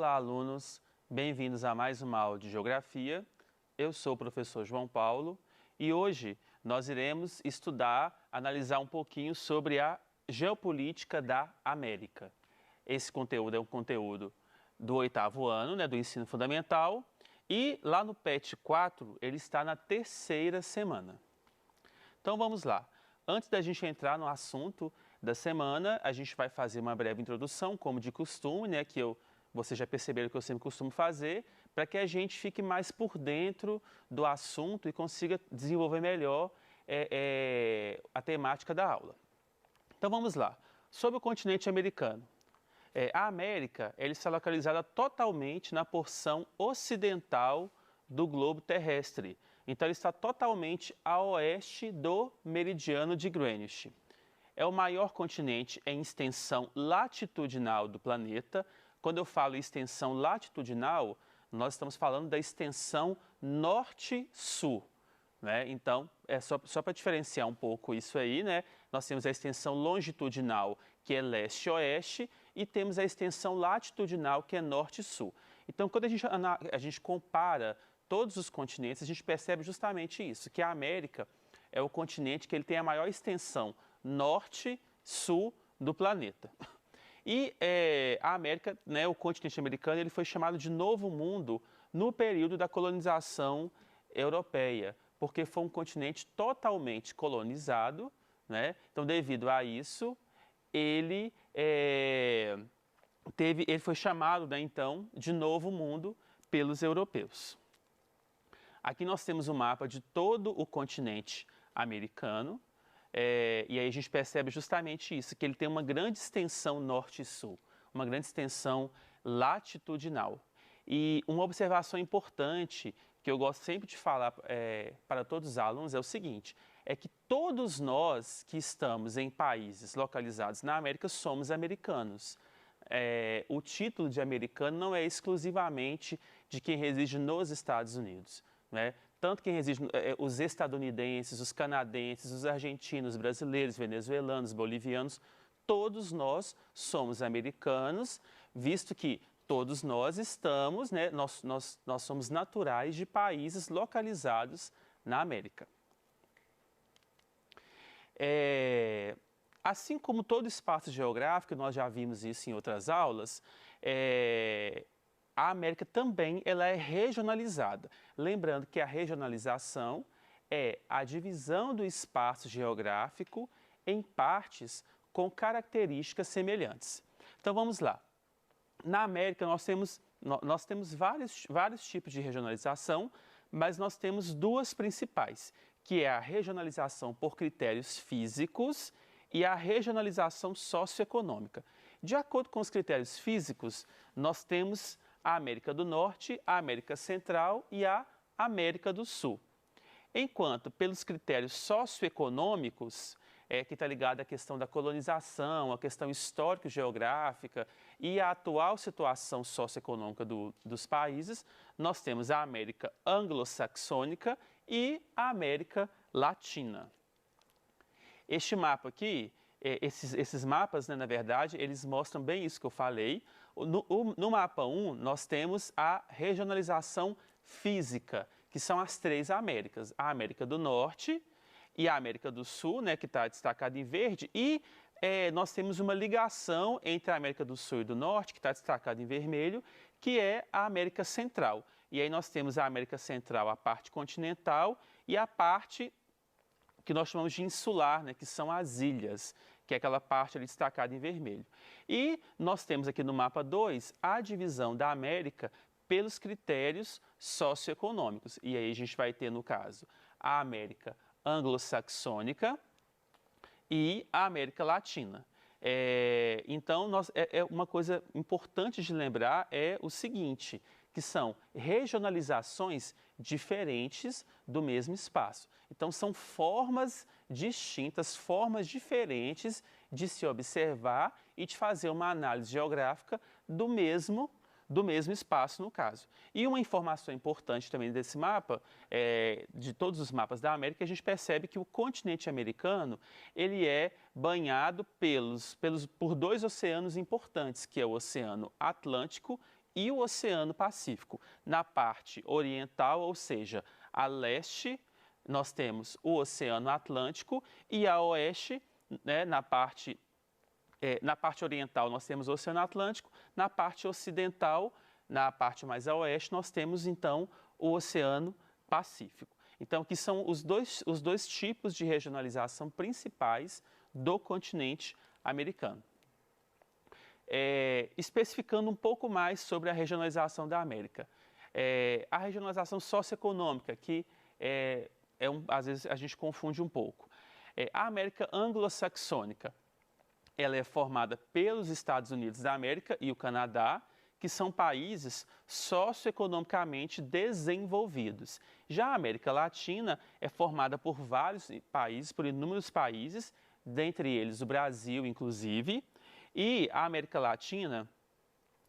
Olá, alunos! Bem-vindos a mais uma aula de Geografia. Eu sou o professor João Paulo e hoje nós iremos analisar um pouquinho sobre a geopolítica da América. Esse conteúdo é um conteúdo do 8º ano, do ensino fundamental, e lá no PET 4 ele está na 3ª semana. Então vamos lá. Antes da gente entrar no assunto da semana, a gente vai fazer uma breve introdução, como de costume, vocês já perceberam que eu sempre costumo fazer, para que a gente fique mais por dentro do assunto e consiga desenvolver melhor a temática da aula. Então vamos lá. Sobre o continente americano. A América ela está localizada totalmente na porção ocidental do globo terrestre. Então, ele está totalmente a oeste do meridiano de Greenwich. É o maior continente em extensão latitudinal do planeta. Quando eu falo extensão latitudinal, nós estamos falando da extensão norte-sul. Então, só para diferenciar um pouco isso aí, nós temos a extensão longitudinal, que é leste-oeste, e temos a extensão latitudinal, que é norte-sul. Então, quando a gente compara todos os continentes, a gente percebe justamente isso, que a América é o continente que ele tem a maior extensão norte-sul do planeta. E a América, o continente americano, ele foi chamado de Novo Mundo no período da colonização europeia, porque foi um continente totalmente colonizado, Então, devido a isso, ele foi chamado, então, de Novo Mundo pelos europeus. Aqui nós temos um mapa de todo o continente americano, e aí a gente percebe justamente isso, que ele tem uma grande extensão norte e sul, uma grande extensão latitudinal. E uma observação importante que eu gosto sempre de falar para todos os alunos é o seguinte, é que todos nós que estamos em países localizados na América somos americanos. O título de americano não é exclusivamente de quem reside nos Estados Unidos. Tanto quem reside, os estadunidenses, os canadenses, os argentinos, brasileiros, venezuelanos, bolivianos, todos nós somos americanos, visto que todos nós estamos, nós somos naturais de países localizados na América. Assim como todo espaço geográfico, nós já vimos isso em outras aulas, a América também ela é regionalizada. Lembrando que a regionalização é a divisão do espaço geográfico em partes com características semelhantes. Então vamos lá. Na América nós temos vários tipos de regionalização, mas nós temos duas principais, que é a regionalização por critérios físicos e a regionalização socioeconômica. De acordo com os critérios físicos, nós temos a América do Norte, a América Central e a América do Sul. Enquanto, pelos critérios socioeconômicos, que está ligado à questão da colonização, à questão histórico-geográfica e à atual situação socioeconômica dos países, nós temos a América anglo-saxônica e a América Latina. Este mapa aqui, esses mapas, na verdade, eles mostram bem isso que eu falei. No mapa 1, nós temos a regionalização física, que são as 3 Américas. A América do Norte e a América do Sul, que está destacada em verde, e nós temos uma ligação entre a América do Sul e do Norte, que está destacada em vermelho, que é a América Central. E aí nós temos a América Central, a parte continental, e a parte que nós chamamos de insular, que são as ilhas, que é aquela parte ali destacada em vermelho. E nós temos aqui no mapa 2 a divisão da América pelos critérios socioeconômicos. E aí a gente vai ter, no caso, a América anglo-saxônica e a América Latina. Então, uma coisa importante de lembrar é o seguinte, que são regionalizações diferentes do mesmo espaço. Então, são formas distintas, formas diferentes de se observar e de fazer uma análise geográfica do mesmo espaço, no caso. E uma informação importante também desse mapa, de todos os mapas da América, a gente percebe que o continente americano ele é banhado por 2 oceanos importantes, que é o Oceano Atlântico e o Oceano Pacífico. Na parte oriental, ou seja, a leste, nós temos o Oceano Atlântico e a oeste, né, na parte oriental, nós temos o Oceano Atlântico, na parte ocidental, na parte mais a oeste, nós temos então o Oceano Pacífico. Então, que são os dois tipos de regionalização principais do continente americano. Especificando um pouco mais sobre a regionalização da América. A regionalização socioeconômica, que às vezes a gente confunde um pouco. A América anglo-saxônica, ela é formada pelos Estados Unidos da América e o Canadá, que são países socioeconomicamente desenvolvidos. Já a América Latina é formada por vários países, por inúmeros países, dentre eles o Brasil, inclusive, e a América Latina,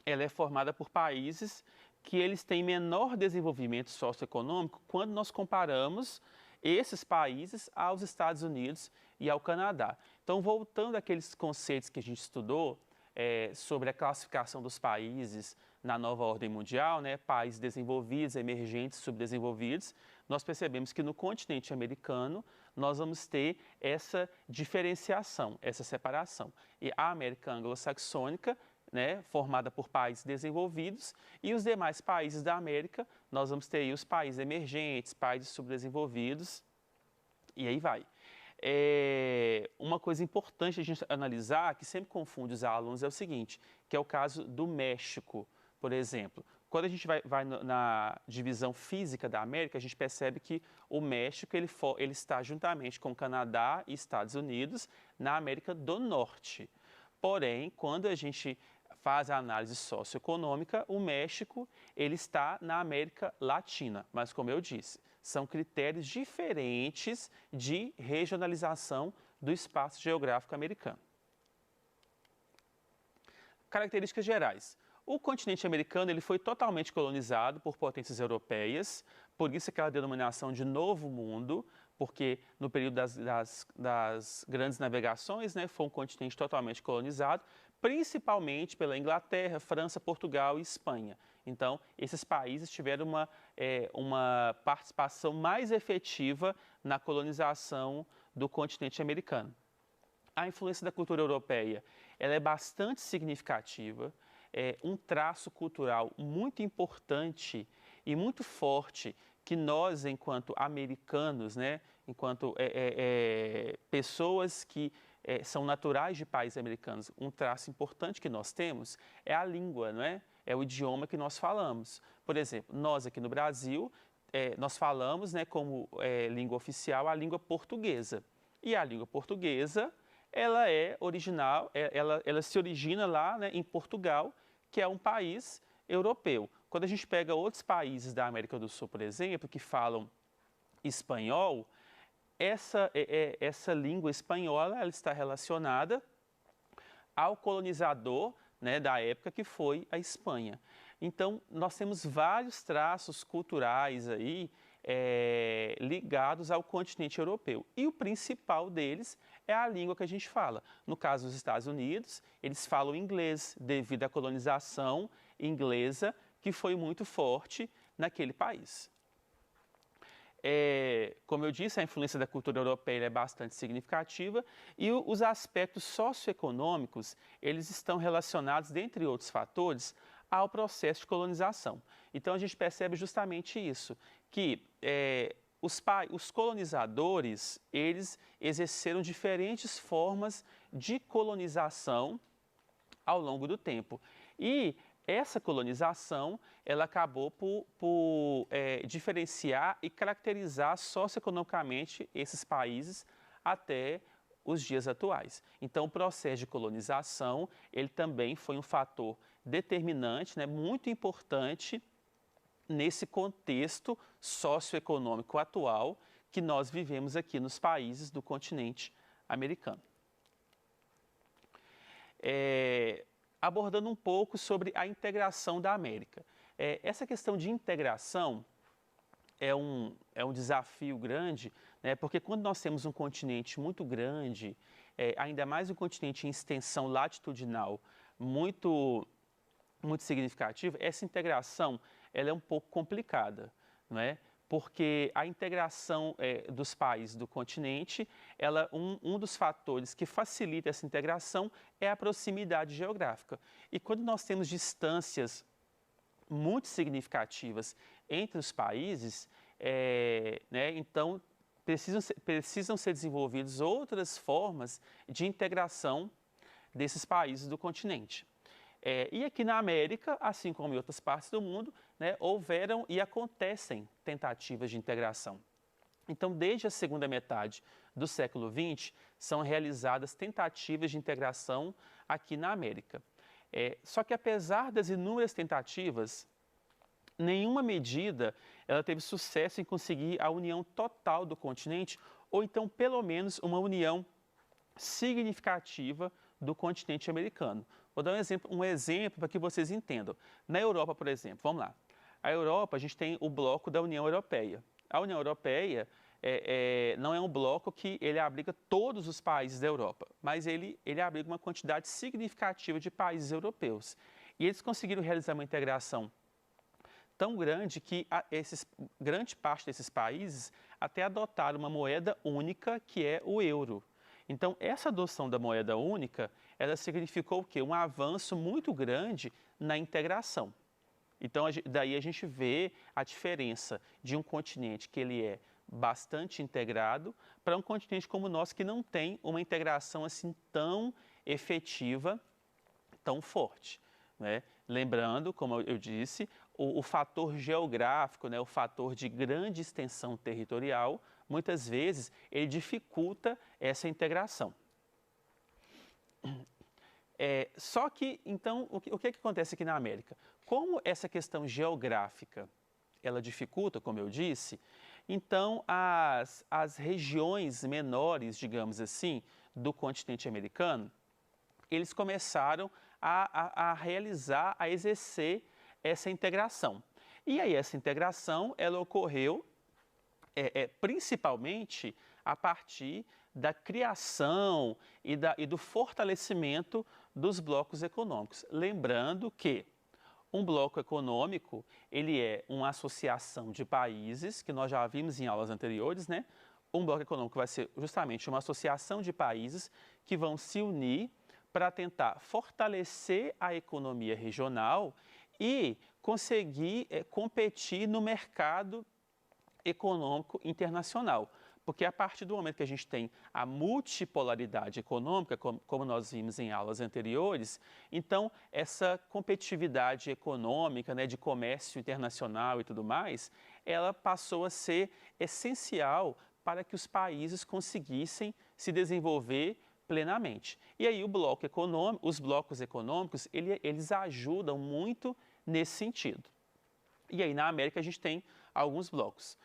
ela é formada por países que eles têm menor desenvolvimento socioeconômico quando nós comparamos esses países aos Estados Unidos e ao Canadá. Então, voltando àqueles conceitos que a gente estudou, sobre a classificação dos países na nova ordem mundial, né, países desenvolvidos, emergentes, subdesenvolvidos, nós percebemos que no continente americano nós vamos ter essa diferenciação, essa separação. E a América anglo-saxônica, né, formada por países desenvolvidos, e os demais países da América, nós vamos ter aí os países emergentes, países subdesenvolvidos, e aí vai. Uma coisa importante a gente analisar, que sempre confunde os alunos, é o seguinte, que é o caso do México, por exemplo. Quando a gente vai na divisão física da América, a gente percebe que o México ele está juntamente com o Canadá e Estados Unidos na América do Norte. Porém, quando a gente faz a análise socioeconômica, o México ele está na América Latina, mas como eu disse, são critérios diferentes de regionalização do espaço geográfico americano. Características gerais. O continente americano ele foi totalmente colonizado por potências europeias, por isso aquela denominação de Novo Mundo, porque no período das grandes navegações, né, foi um continente totalmente colonizado, principalmente pela Inglaterra, França, Portugal e Espanha. Então, esses países tiveram uma participação mais efetiva na colonização do continente americano. A influência da cultura europeia ela é bastante significativa, é um traço cultural muito importante e muito forte que nós, enquanto americanos, né, enquanto pessoas que são naturais de países americanos, um traço importante que nós temos é a língua, não é? É o idioma que nós falamos. Por exemplo, nós aqui no Brasil, nós falamos, né, como língua oficial a língua portuguesa. E a língua portuguesa, ela é original, ela se origina lá, né, em Portugal, que é um país europeu. Quando a gente pega outros países da América do Sul, por exemplo, que falam espanhol, essa língua espanhola ela está relacionada ao colonizador, né, da época que foi a Espanha. Então, nós temos vários traços culturais aí ligados ao continente europeu. E o principal deles é a língua que a gente fala. No caso dos Estados Unidos, eles falam inglês devido à colonização inglesa que foi muito forte naquele país. Como eu disse, a influência da cultura europeia é bastante significativa e os aspectos socioeconômicos, eles estão relacionados, dentre outros fatores, ao processo de colonização. Então, a gente percebe justamente isso, que os colonizadores, eles exerceram diferentes formas de colonização ao longo do tempo. E essa colonização, ela acabou por diferenciar e caracterizar socioeconomicamente esses países até os dias atuais. Então, o processo de colonização, ele também foi um fator determinante, né, muito importante nesse contexto socioeconômico atual que nós vivemos aqui nos países do continente americano. Abordando um pouco sobre a integração da América. Essa questão de integração é um desafio grande, né, porque quando nós temos um continente muito grande, ainda mais um continente em extensão latitudinal muito muito significativa, essa integração ela é um pouco complicada, não é? Porque a integração dos países do continente, um dos fatores que facilita essa integração é a proximidade geográfica. E quando nós temos distâncias muito significativas entre os países, né, então precisam ser desenvolvidas outras formas de integração desses países do continente. E aqui na América, assim como em outras partes do mundo, né, houveram e acontecem tentativas de integração. Então, desde a segunda metade do século XX, são realizadas tentativas de integração aqui na América. Só que apesar das inúmeras tentativas, nenhuma medida ela teve sucesso em conseguir a união total do continente, ou então pelo menos uma união significativa do continente americano. Vou dar um exemplo para que vocês entendam. Na Europa, por exemplo, vamos lá. A Europa, a gente tem o bloco da União Europeia. A União Europeia não é um bloco que ele abriga todos os países da Europa, mas ele abriga uma quantidade significativa de países europeus. E eles conseguiram realizar uma integração tão grande que grande parte desses países até adotaram uma moeda única, que é o euro. Então, essa adoção da moeda única, ela significou o quê? Um avanço muito grande na integração. Então, daí a gente vê a diferença de um continente que ele é bastante integrado para um continente como o nosso que não tem uma integração assim tão efetiva, tão forte, né? Lembrando, como eu disse, o fator geográfico, né, o fator de grande extensão territorial, muitas vezes ele dificulta essa integração. Só que, então, o que acontece aqui na América? Como essa questão geográfica, ela dificulta, como eu disse, então as regiões menores, digamos assim, do continente americano, eles começaram a realizar, a exercer essa integração. E aí essa integração, ela ocorreu principalmente a partir da criação e do fortalecimento dos blocos econômicos. Lembrando que um bloco econômico, ele é uma associação de países, que nós já vimos em aulas anteriores, né? Um bloco econômico vai ser justamente uma associação de países que vão se unir para tentar fortalecer a economia regional e conseguir competir no mercado econômico internacional. Porque a partir do momento que a gente tem a multipolaridade econômica, como nós vimos em aulas anteriores, então essa competitividade econômica, né, de comércio internacional e tudo mais, ela passou a ser essencial para que os países conseguissem se desenvolver plenamente. E aí os blocos econômicos, eles ajudam muito nesse sentido. E aí na América a gente tem alguns blocos.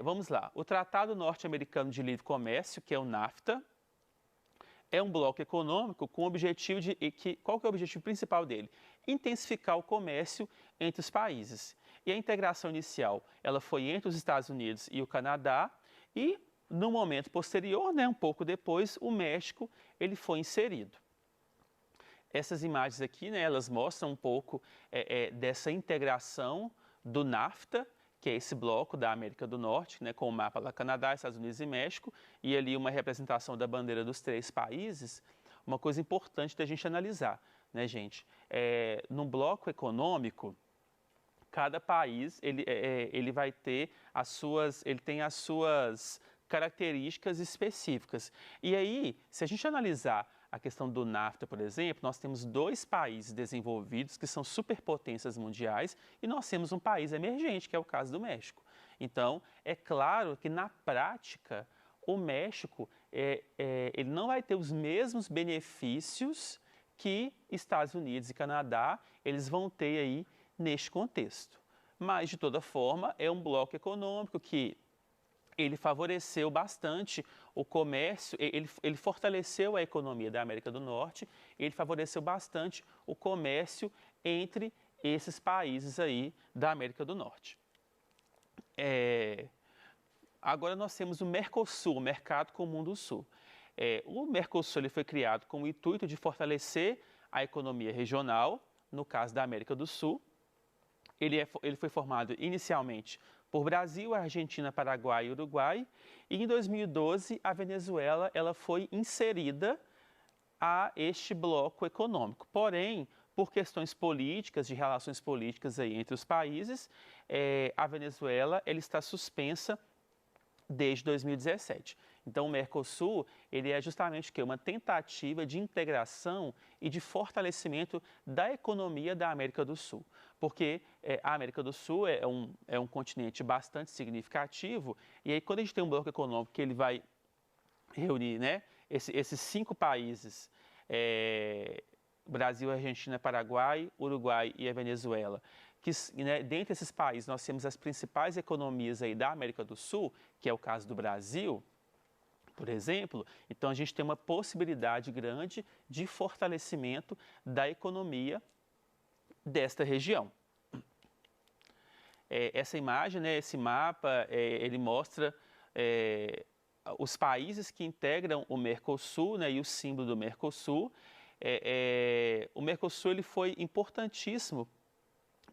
Vamos lá, o Tratado Norte-Americano de Livre Comércio, que é o NAFTA, é um bloco econômico com o objetivo qual que é o objetivo principal dele? Intensificar o comércio entre os países. E a integração inicial, ela foi entre os Estados Unidos e o Canadá, e no momento posterior, né, um pouco depois, o México ele foi inserido. Essas imagens aqui, né, elas mostram um pouco dessa integração do NAFTA, que é esse bloco da América do Norte, né, com o mapa lá Canadá, Estados Unidos e México, e ali uma representação da bandeira dos 3 países. Uma coisa importante da gente analisar, né, gente? No bloco econômico, cada país ele vai ter ele tem as suas características específicas. E aí, se a gente analisar a questão do NAFTA, por exemplo, nós temos 2 países desenvolvidos que são superpotências mundiais e nós temos um país emergente, que é o caso do México. Então, é claro que na prática, o México ele não vai ter os mesmos benefícios que Estados Unidos e Canadá eles vão ter aí neste contexto. Mas, de toda forma, é um bloco econômico que ele favoreceu bastante o comércio, ele fortaleceu a economia da América do Norte, ele favoreceu bastante o comércio entre esses países aí da América do Norte. Agora nós temos o Mercosul, o Mercado Comum do Sul. O Mercosul ele foi criado com o intuito de fortalecer a economia regional, no caso da América do Sul. Ele foi formado inicialmente por Brasil, Argentina, Paraguai e Uruguai, e em 2012 a Venezuela ela foi inserida a este bloco econômico. Porém, por questões políticas, de relações políticas aí entre os países, a Venezuela ela está suspensa desde 2017. Então, o Mercosul ele é justamente o quê? Uma tentativa de integração e de fortalecimento da economia da América do Sul. Porque a América do Sul é um continente bastante significativo, e aí quando a gente tem um bloco econômico que ele vai reunir, né, esses 5 países, Brasil, Argentina, Paraguai, Uruguai e a Venezuela, que, né, dentre esses países nós temos as principais economias aí da América do Sul, que é o caso do Brasil, por exemplo. Então a gente tem uma possibilidade grande de fortalecimento da economia desta região. Essa imagem, né, esse mapa, ele mostra os países que integram o Mercosul, né, e o símbolo do Mercosul. O Mercosul ele foi importantíssimo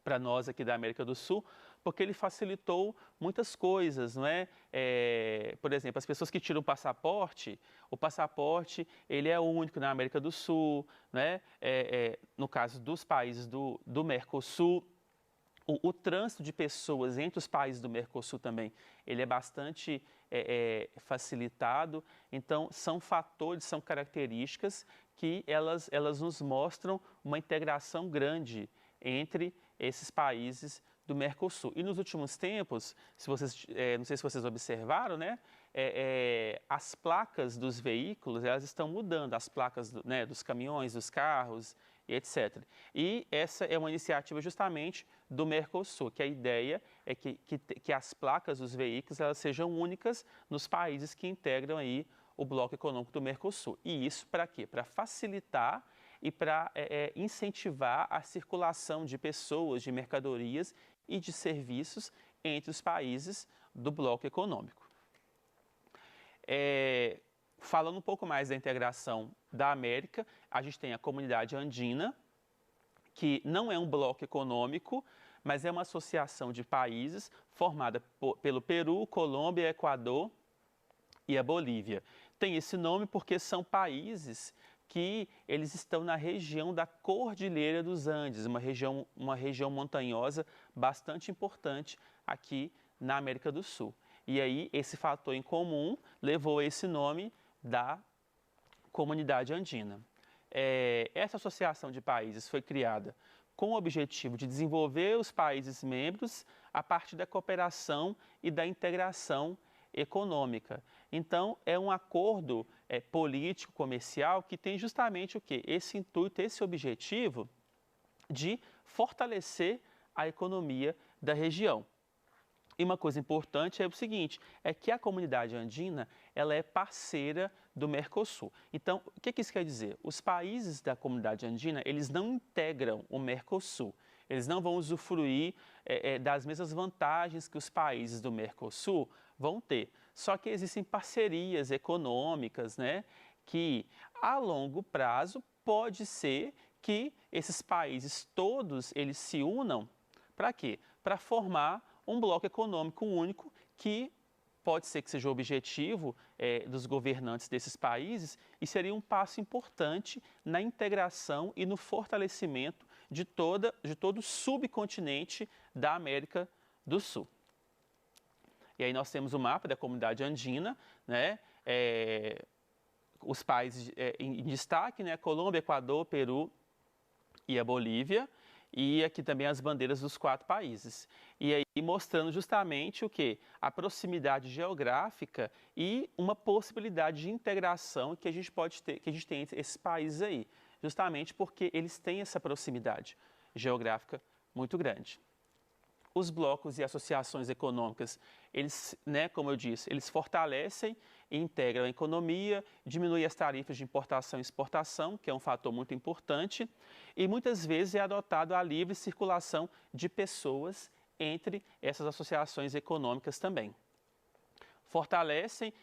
para nós aqui da América do Sul, porque ele facilitou muitas coisas, não é? Por exemplo, as pessoas que tiram o passaporte ele é único na América do Sul, né? No caso dos países do Mercosul, o trânsito de pessoas entre os países do Mercosul também, ele é bastante facilitado. Então, são fatores, são características que elas nos mostram uma integração grande entre esses países do Mercosul. E nos últimos tempos, não sei se vocês observaram, né, as placas dos veículos elas estão mudando, as placas dos caminhões, dos carros, e etc. E essa é uma iniciativa justamente do Mercosul, que a ideia é que as placas dos veículos elas sejam únicas nos países que integram aí o bloco econômico do Mercosul. E isso para quê? Para facilitar e para incentivar a circulação de pessoas, de mercadorias e de serviços entre os países do bloco econômico. Falando um pouco mais da integração da América, a gente tem a Comunidade Andina, que não é um bloco econômico, mas é uma associação de países formada pelo Peru, Colômbia, Equador e a Bolívia. Tem esse nome porque são países que eles estão na região da Cordilheira dos Andes, uma região montanhosa bastante importante aqui na América do Sul. E aí esse fator em comum levou a esse nome da Comunidade Andina. Essa associação de países foi criada com o objetivo de desenvolver os países membros a partir da cooperação e da integração econômica. Então, é um acordo político, comercial, que tem justamente o quê? Esse intuito, esse objetivo de fortalecer a economia da região. E uma coisa importante é o seguinte, é que a Comunidade Andina ela é parceira do Mercosul. Então, o que isso quer dizer? Os países da Comunidade Andina, eles não integram o Mercosul. Eles não vão usufruir das mesmas vantagens que os países do Mercosul vão ter. Só que existem parcerias econômicas, né, que a longo prazo pode ser que esses países todos eles se unam para quê? Para formar um bloco econômico único que pode ser que seja o objetivo dos governantes desses países e seria um passo importante na integração e no fortalecimento de todo o subcontinente da América do Sul. E aí nós temos o mapa da Comunidade Andina, né? Os países em destaque, né? Colômbia, Equador, Peru e a Bolívia. E aqui também as bandeiras dos 4 países. E aí mostrando justamente o quê? A proximidade geográfica e uma possibilidade de integração que a gente pode ter, que a gente tem entre esses países aí, justamente porque eles têm essa proximidade geográfica muito grande. Os blocos e associações econômicas, eles, né, como eu disse, eles fortalecem e integram a economia, diminuem as tarifas de importação e exportação, que é um fator muito importante, e muitas vezes é adotado a livre circulação de pessoas entre essas associações econômicas também.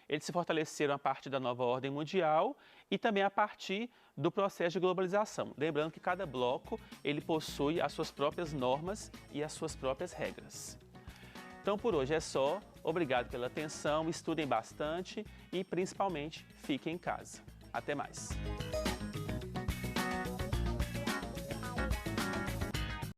eles se fortaleceram a partir da nova ordem mundial e também a partir do processo de globalização. Lembrando que cada bloco ele possui as suas próprias normas e as suas próprias regras. Então por hoje é só. Obrigado pela atenção, estudem bastante e principalmente fiquem em casa. Até mais!